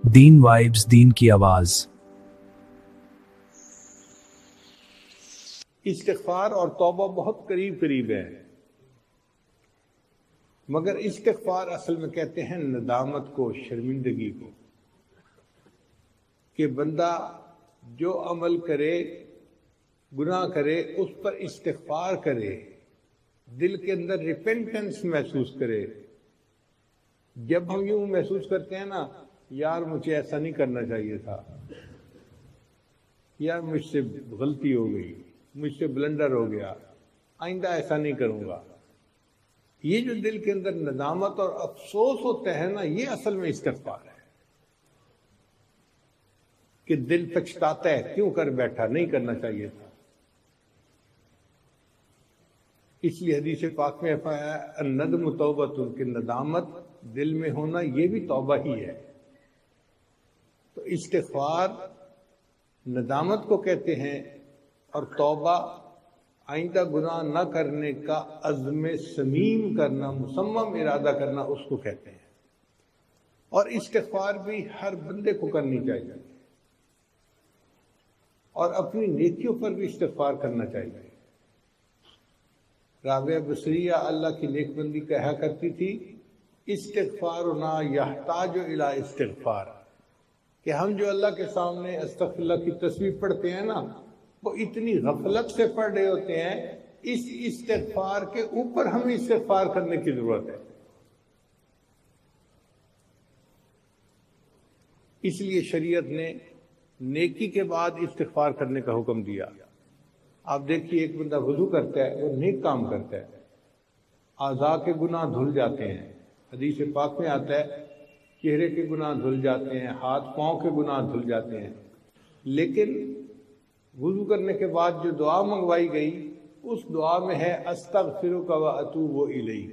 دین vibes, دین کی آواز۔ استغفار اور توبہ بہت قریب قریب ہے، مگر استغفار اصل میں کہتے ہیں ندامت کو، شرمندگی کو، کہ بندہ جو عمل کرے، گناہ کرے، اس پر استغفار کرے، دل کے اندر ریپینٹنس محسوس کرے۔ جب ہم یوں محسوس کرتے ہیں نا، یار مجھے ایسا نہیں کرنا چاہیے تھا، یار مجھ سے غلطی ہو گئی، مجھ سے بلنڈر ہو گیا، آئندہ ایسا نہیں کروں گا، یہ جو دل کے اندر ندامت اور افسوس ہوتا ہے نا، یہ اصل میں استغفار ہے، کہ دل پچھتاتا ہے کیوں کر بیٹھا، نہیں کرنا چاہیے تھا۔ اس لیے حدیث پاک میں فرمایا الندم توبۃ، کہ ندامت دل میں ہونا یہ بھی توبہ ہی ہے۔ تو استغفار ندامت کو کہتے ہیں، اور توبہ آئندہ گناہ نہ کرنے کا عزم صمیم کرنا، مصمم ارادہ کرنا، اس کو کہتے ہیں۔ اور استغفار بھی ہر بندے کو کرنی چاہیے، اور اپنی نیکیوں پر بھی استغفار کرنا چاہیے۔ رابعہ بصریہ اللہ کی نیک بندی کہا کرتی تھی، استغفارنا یحتاج الی استغفار، کہ ہم جو اللہ کے سامنے استغفر اللہ کی تسبیح پڑھتے ہیں نا، وہ اتنی غفلت سے پڑھ رہے ہوتے ہیں، اس استغفار کے اوپر ہمیں استغفار کرنے کی ضرورت ہے۔ اس لیے شریعت نے نیکی کے بعد استغفار کرنے کا حکم دیا۔ آپ دیکھیے ایک بندہ وضو کرتا ہے، وہ نیک کام کرتا ہے، اعضاء کے گناہ دھل جاتے ہیں، حدیث پاک میں آتا ہے چہرے کے گناہ دھل جاتے ہیں، ہاتھ پاؤں کے گناہ دھل جاتے ہیں، لیکن وضو کرنے کے بعد جو دعا منگوائی گئی، اس دعا میں ہے استغفرک و اتوب الیک۔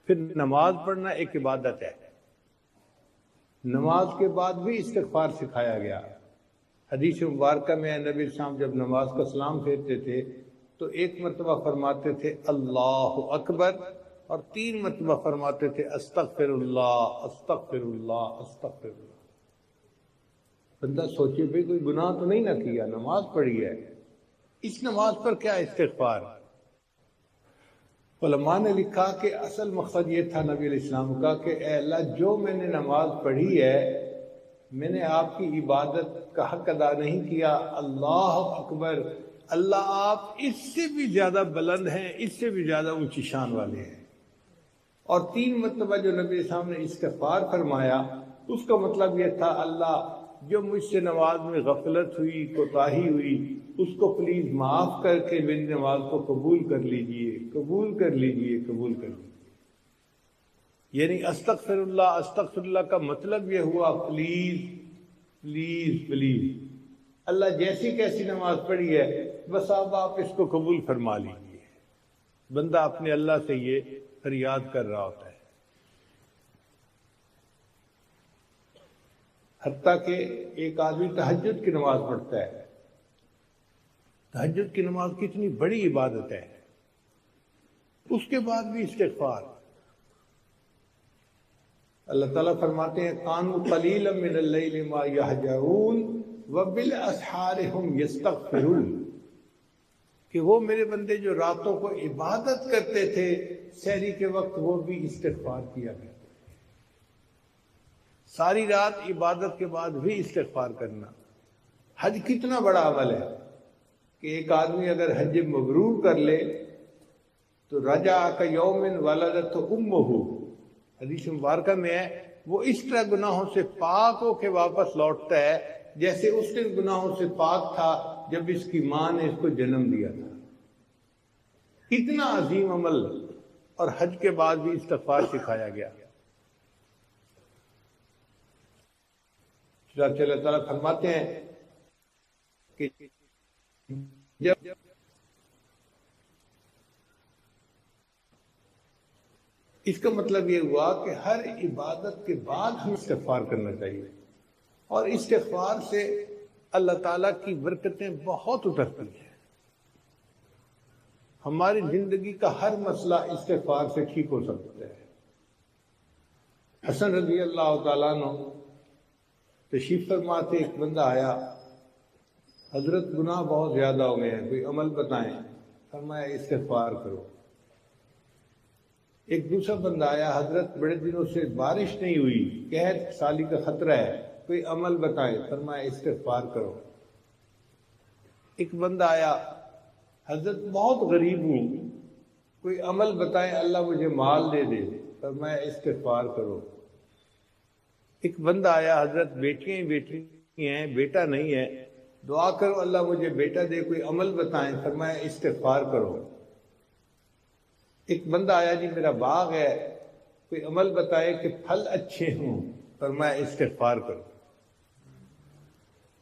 پھر نماز پڑھنا ایک عبادت ہے، نماز کے بعد بھی استغفار سکھایا گیا۔ حدیث مبارکہ میں نبی السلام جب نماز کا سلام پھیرتے تھے تو ایک مرتبہ فرماتے تھے اللہ اکبر، اور 3 مرتبہ فرماتے تھے استغفر اللہ استغفر اللہ استغفر اللہ۔ بندہ سوچے بھئی کوئی گناہ تو نہیں نہ کیا، نماز پڑھی ہے، اس نماز پر کیا استغفار؟ علماء نے لکھا کہ اصل مقصد یہ تھا نبی علیہ السلام کا کہ اے اللہ، جو میں نے نماز پڑھی ہے، میں نے آپ کی عبادت کا حق ادا نہیں کیا، اللہ اکبر، اللہ آپ اس سے بھی زیادہ بلند ہیں، اس سے بھی زیادہ اونچی شان والے ہیں۔ اور 3 مرتبہ جو نبی السلام نے استغفار فرمایا، اس کا مطلب یہ تھا اللہ جو مجھ سے نماز میں غفلت ہوئی، کوتاہی ہوئی، اس کو پلیز معاف کر کے میری نماز کو قبول کر لیجئے، قبول کر لیجئے، قبول کر لیجئے۔ یعنی استغفر اللہ کا مطلب یہ ہوا پلیز پلیز پلیز، اللہ جیسی کیسی نماز پڑھی ہے، بس اب آپ اس کو قبول فرما لیجئے۔ بندہ اپنے اللہ سے یہ فریاد کر رہا ہوتا ہے۔ حتیٰ کہ ایک آدمی تہجد کی نماز پڑھتا ہے، تہجد کی نماز کتنی بڑی عبادت ہے، اس کے بعد بھی استغفار۔ اللہ تعالیٰ فرماتے ہیں کانوا قلیلا من اللیل ما یہجعون وبالاسحار ہم یستغفرون، کہ وہ میرے بندے جو راتوں کو عبادت کرتے تھے، سحری کے وقت وہ بھی استغفار کیا کرتے تھے۔ ساری رات عبادت کے بعد بھی استغفار کرنا۔ حج کتنا بڑا عمل ہے کہ ایک آدمی اگر حج مبرور کر لے تو رجع کیوم ولدتہ امہ، حدیث مبارکہ میں ہے وہ اس طرح گناہوں سے پاک ہو کے واپس لوٹتا ہے جیسے اس دن گناہوں سے پاک تھا جب اس کی ماں نے اس کو جنم دیا تھا۔ اتنا عظیم عمل، اور حج کے بعد بھی استغفار سکھایا گیا۔ چنانچہ اللہ تعالیٰ فرماتے ہیں کہ جب اس کا مطلب یہ ہوا کہ ہر عبادت کے بعد ہمیں استغفار کرنا چاہیے، اور استغفار سے اللہ تعالیٰ کی برکتیں بہت اترتی ہیں۔ ہماری زندگی کا ہر مسئلہ استغفار سے ٹھیک ہو سکتا ہے۔ حسن رضی اللہ تعالیٰ عنہ تشریف فرما تھے، ایک بندہ آیا، حضرت گناہ بہت زیادہ ہو گئے ہیں، کوئی عمل بتائیں۔ فرمایا استغفار کرو۔ ایک دوسرا بندہ آیا، حضرت بڑے دنوں سے بارش نہیں ہوئی، قحط سالی کا خطرہ ہے، کوئی عمل بتائیں۔ فرمایا استغفار کرو۔ ایک بندہ آیا، حضرت بہت غریب ہوں، کوئی عمل بتائیں اللہ مجھے مال دے دے۔ فرمایا استغفار کرو۔ ایک بندہ آیا، حضرت بیٹیاں ہی بیٹی ہیں، بیٹا نہیں ہے، دعا کرو اللہ مجھے بیٹا دے، کوئی عمل بتائیں۔ فرمایا استغفار کرو۔ ایک بندہ آیا، جی میرا باغ ہے، کوئی عمل بتائے کہ پھل اچھے ہوں۔ فرمایا استغفار کرو۔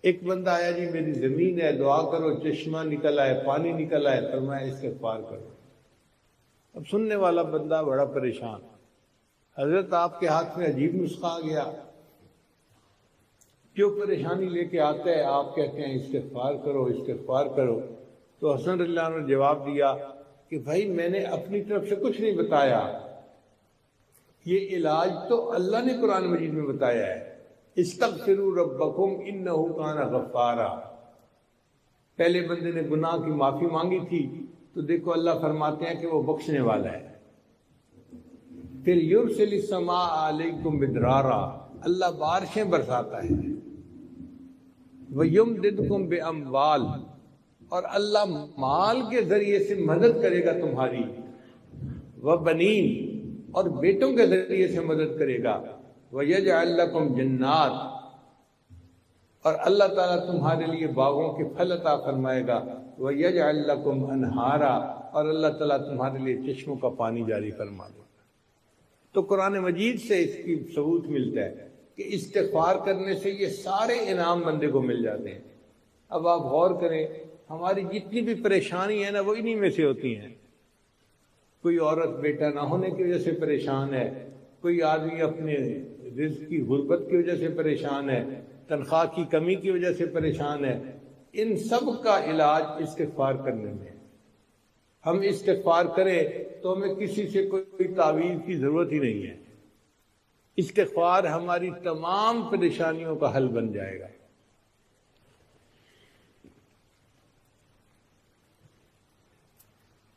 ایک بندہ آیا، جی میری زمین ہے، دعا کرو چشمہ نکل آئے، پانی نکل آئے۔ فرمایا استغفار کرو۔ اب سننے والا بندہ بڑا پریشان، حضرت آپ کے ہاتھ میں عجیب نسخہ آ گیا، جو پریشانی لے کے آتا ہے آپ کہتے ہیں استغفار کرو استغفار کرو۔ تو حسن رضی اللہ عنہ نے جواب دیا کہ بھائی میں نے اپنی طرف سے کچھ نہیں بتایا، یہ علاج تو اللہ نے قرآن مجید میں بتایا ہے، استغفروا ربکم انہ کان غفارا۔ پہلے بندے نے گناہ کی معافی مانگی تھی تو دیکھو اللہ فرماتے ہیں کہ وہ بخشنے والا ہے۔ پھر یرسل السماء علیکم مدرارا، اللہ بارشیں برساتا ہے، وَيُمْدِدْكُمْ بِأَمْوَالٍ، اور اللہ مال کے ذریعے سے مدد کرے گا تمہاری، وَبَنِينَ، اور بیٹوں کے ذریعے سے مدد کرے گا، وَيَجْعَلْ لَكُمْ جَنَّاتٍ، اور اللہ تعالیٰ تمہارے لیے باغوں کے پھل عطا فرمائے گا، وَيَجْعَلْ لَكُمْ أَنْهَارًا، اور اللہ تعالیٰ تمہارے لیے چشموں کا پانی جاری فرما دے گا۔ تو قرآن مجید سے اس کی ثبوت ملتا ہے کہ استغفار کرنے سے یہ سارے انعام بندے کو مل جاتے ہیں۔ اب آپ غور کریں، ہماری جتنی بھی پریشانی ہے نا وہ انہی میں سے ہوتی ہیں۔ کوئی عورت بیٹا نہ ہونے کی وجہ سے پریشان ہے، کوئی آدمی اپنے رزق کی غربت کی وجہ سے پریشان ہے، تنخواہ کی کمی کی وجہ سے پریشان ہے۔ ان سب کا علاج استغفار کرنے میں ہے۔ ہم استغفار کریں تو ہمیں کسی سے کوئی تعویذ کی ضرورت ہی نہیں ہے۔ استغفار ہماری تمام پریشانیوں کا حل بن جائے گا۔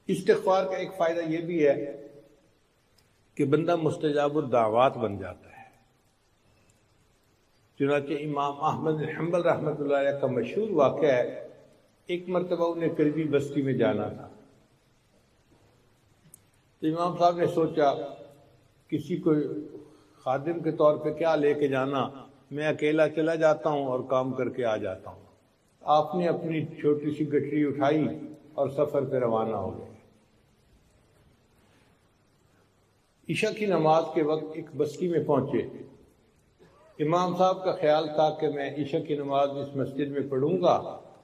استغفار کا ایک فائدہ یہ بھی ہے کہ بندہ مستجاب الدعوات بن جاتا ہے۔ چنانچہ امام احمد بن حنبل رحمۃ اللہ علیہ کا مشہور واقعہ ہے، ایک مرتبہ انہیں قریبی بستی میں جانا تھا، تو امام صاحب نے سوچا کسی کو خادم کے طور پہ کیا لے کے جانا، میں اکیلا چلا جاتا ہوں اور کام کر کے آ جاتا ہوں۔ آپ نے اپنی چھوٹی سی گٹری اٹھائی اور سفر پہ روانہ ہو گئے۔ عشاء کی نماز کے وقت ایک بستی میں پہنچے۔ امام صاحب کا خیال تھا کہ میں عشاء کی نماز اس مسجد میں پڑھوں گا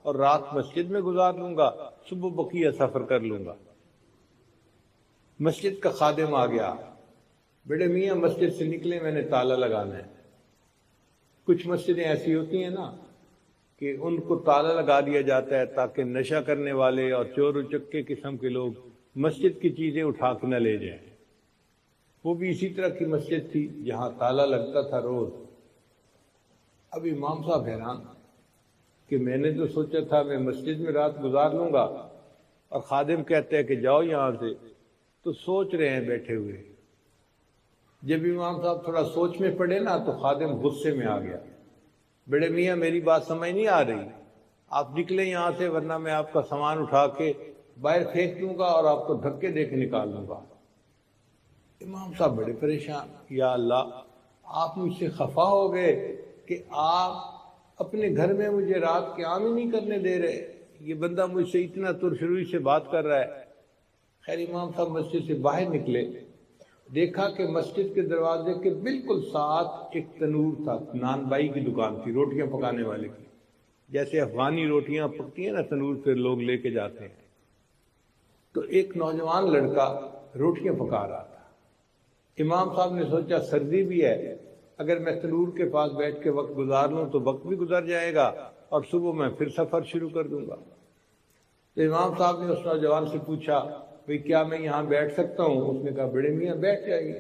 اور رات مسجد میں گزار لوں گا، صبح بقیہ سفر کر لوں گا۔ مسجد کا خادم آ گیا، بڑے میاں مسجد سے نکلے، میں نے تالا لگانا ہے۔ کچھ مسجدیں ایسی ہوتی ہیں نا کہ ان کو تالا لگا دیا جاتا ہے تاکہ نشہ کرنے والے اور چور اچکے قسم کے لوگ مسجد کی چیزیں اٹھا کے نہ لے جائیں۔ وہ بھی اسی طرح کی مسجد تھی جہاں تالا لگتا تھا روز۔ اب امام صاحب حیران کہ میں نے تو سوچا تھا میں مسجد میں رات گزار لوں گا اور خادم کہتے ہیں کہ جاؤ یہاں سے، تو سوچ رہے ہیں بیٹھے ہوئے۔ جب امام صاحب تھوڑا سوچ میں پڑے نا تو خادم غصے میں آ گیا، بڑے میاں میری بات سمجھ نہیں آ رہی، آپ نکلیں یہاں سے ورنہ میں آپ کا سامان اٹھا کے باہر پھینک دوں گا اور آپ کو دھکے دے کے نکال دوں گا۔ امام صاحب بڑے پریشان، یا اللہ آپ مجھ سے خفا ہو گئے کہ آپ اپنے گھر میں مجھے رات قیام ہی نہیں کرنے دے رہے، یہ بندہ مجھ سے اتنا ترشروئی سے بات کر رہا ہے۔ خیر امام صاحب مسجد سے باہر نکلے، دیکھا کہ مسجد کے دروازے کے بالکل ساتھ ایک تنور تھا، نان بائی کی دکان تھی روٹیاں پکانے والے کی، جیسے افغانی روٹیاں پکتی ہیں نا تنور پہ لوگ لے کے جاتے ہیں۔ تو ایک نوجوان لڑکا روٹیاں پکا رہا تھا۔ امام صاحب نے سوچا سردی بھی ہے، اگر میں تنور کے پاس بیٹھ کے وقت گزار لوں تو وقت بھی گزر جائے گا اور صبح میں پھر سفر شروع کر دوں گا۔ تو امام صاحب نے اس نوجوان سے پوچھا بھئی کیا میں یہاں بیٹھ سکتا ہوں؟ اس نے کہا بڑے میاں بیٹھ جائیے۔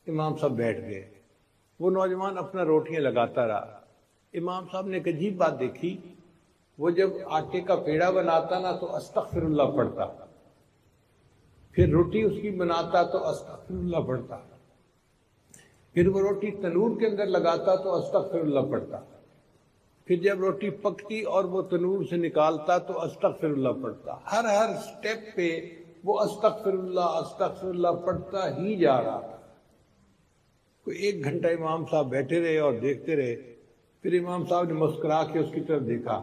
امام صاحب بیٹھ گئے، وہ نوجوان اپنا روٹیاں لگاتا رہا۔ امام صاحب نے ایک عجیب بات دیکھی، وہ جب آٹے کا پیڑا بناتا نا تو استغفر اللہ پڑھتا، پھر روٹی اس کی بناتا تو استغفر اللہ پڑھتا، پھر وہ روٹی تنور کے اندر لگاتا تو استغفر اللہ پڑھتا، پھر جب روٹی پکتی اور وہ تنور سے نکالتا تو استغفر اللہ پڑھتا۔ ہر سٹیپ پہ وہ استغفر اللہ پڑھتا ہی جا رہا تھا۔ کوئی 1 گھنٹہ امام صاحب بیٹھے رہے اور دیکھتے رہے، پھر امام صاحب نے مسکرا کے اس کی طرف دیکھا۔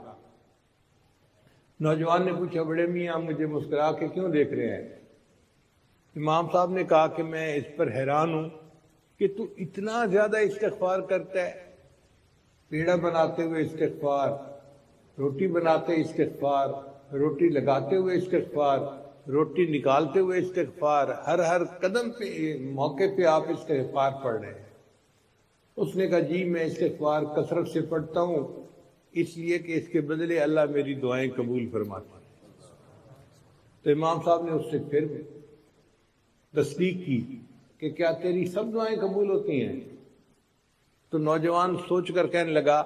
نوجوان نے پوچھا، بڑے میاں مجھے مسکرا کے کیوں دیکھ رہے ہیں؟ امام صاحب نے کہا کہ میں اس پر حیران ہوں کہ تو اتنا زیادہ استغفار کرتا ہے، پیڑا بناتے ہوئے استغفار، روٹی بناتے استغفار، روٹی لگاتے ہوئے استغفار، روٹی نکالتے ہوئے استغفار، ہر قدم پہ موقع پہ آپ استغفار پڑھ رہے ہیں۔ اس نے کہا جی میں استغفار کثرت سے پڑھتا ہوں، اس لیے کہ اس کے بدلے اللہ میری دعائیں قبول فرماتا ہے۔ تو امام صاحب نے اس سے پھر تصدیق کی کہ کیا تیری سب دعائیں قبول ہوتی ہیں؟ تو نوجوان سوچ کر کہنے لگا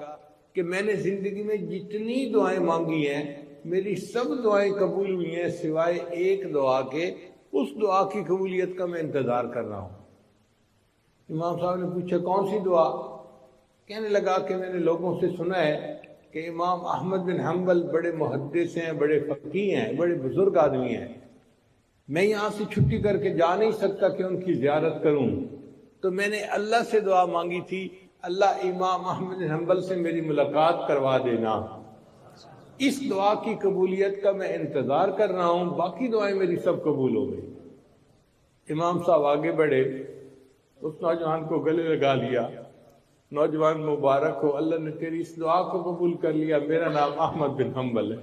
کہ میں نے زندگی میں جتنی دعائیں مانگی ہیں میری سب دعائیں قبول ہوئی ہیں سوائے ایک دعا کے، اس دعا کی قبولیت کا میں انتظار کر رہا ہوں۔ امام صاحب نے پوچھا کون سی دعا؟ کہنے لگا کہ میں نے لوگوں سے سنا ہے کہ امام احمد بن حنبل بڑے محدث ہیں، بڑے فقیہ ہیں، بڑے بزرگ آدمی ہیں، میں یہاں سے چھٹی کر کے جا نہیں سکتا کہ ان کی زیارت کروں، تو میں نے اللہ سے دعا مانگی تھی اللہ امام احمد بن حنبل سے میری ملاقات کروا دینا، اس دعا کی قبولیت کا میں انتظار کر رہا ہوں، باقی دعائیں میری سب قبول ہو گئی۔ امام صاحب آگے بڑھے، اس نوجوان کو گلے لگا لیا، نوجوان مبارک ہو، اللہ نے تیری اس دعا کو قبول کر لیا، میرا نام احمد بن حنبل ہے۔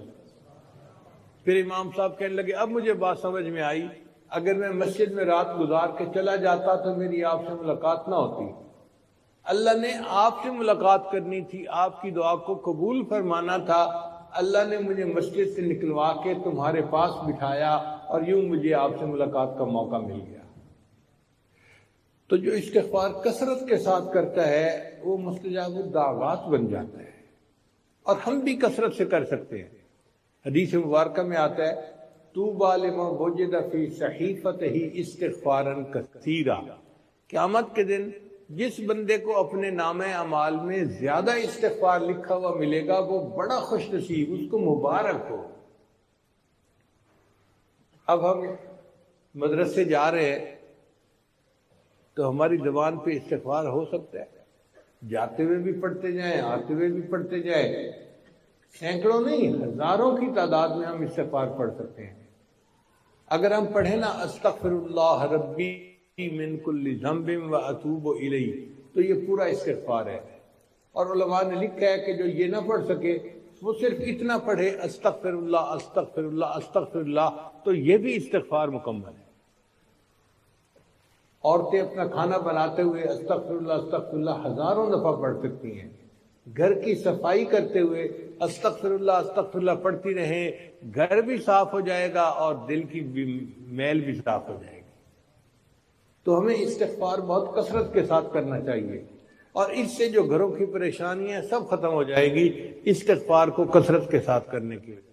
پھر امام صاحب کہنے لگے اب مجھے بات سمجھ میں آئی، اگر میں مسجد میں رات گزار کے چلا جاتا تو میری آپ سے ملاقات نہ ہوتی، اللہ نے آپ سے ملاقات کرنی تھی، آپ کی دعا کو قبول فرمانا تھا، اللہ نے مجھے مسجد سے نکلوا کے تمہارے پاس بٹھایا اور یوں مجھے آپ سے ملاقات کا موقع مل گیا۔ تو جو استغفار کثرت کے ساتھ کرتا ہے وہ مستجاب الدعوات بن جاتا ہے، اور ہم بھی کثرت سے کر سکتے ہیں۔ حدیث مبارکہ میں آتا ہے طوبی لمن وجد فی صحیفتہ استغفارا کثیرا، قیامت کے دن جس بندے کو اپنے نامہ اعمال میں زیادہ استغفار لکھا ہوا ملے گا وہ بڑا خوش نصیب، اس کو مبارک ہو۔ اب ہم مدرسے جا رہے ہیں تو ہماری زبان پہ استغفار ہو سکتا ہے، جاتے ہوئے بھی پڑھتے جائیں، آتے ہوئے بھی پڑھتے جائیں، سینکڑوں نہیں ہزاروں کی تعداد میں ہم استغفار پڑھ سکتے ہیں۔ اگر ہم پڑھیں نا استغفر اللہ ربی من کل ذنب واتوب الیہ، تو یہ پورا استغفار ہے۔ اور علماء نے لکھا ہے کہ جو یہ نہ پڑھ سکے وہ صرف اتنا پڑھے استغفر اللہ استغفر اللہ استغفر اللہ، تو یہ بھی استغفار مکمل ہے۔ عورتیں اپنا کھانا بناتے ہوئے استغفر اللہ ہزاروں دفعہ پڑھ سکتی ہیں، گھر کی صفائی کرتے ہوئے استغفر اللہ پڑھتی رہیں، گھر بھی صاف ہو جائے گا اور دل کی میل بھی صاف ہو جائے گی۔ تو ہمیں استغفار بہت کثرت کے ساتھ کرنا چاہیے، اور اس سے جو گھروں کی پریشانیاں سب ختم ہو جائے گی استغفار کو کثرت کے ساتھ کرنے کی وجہ سے۔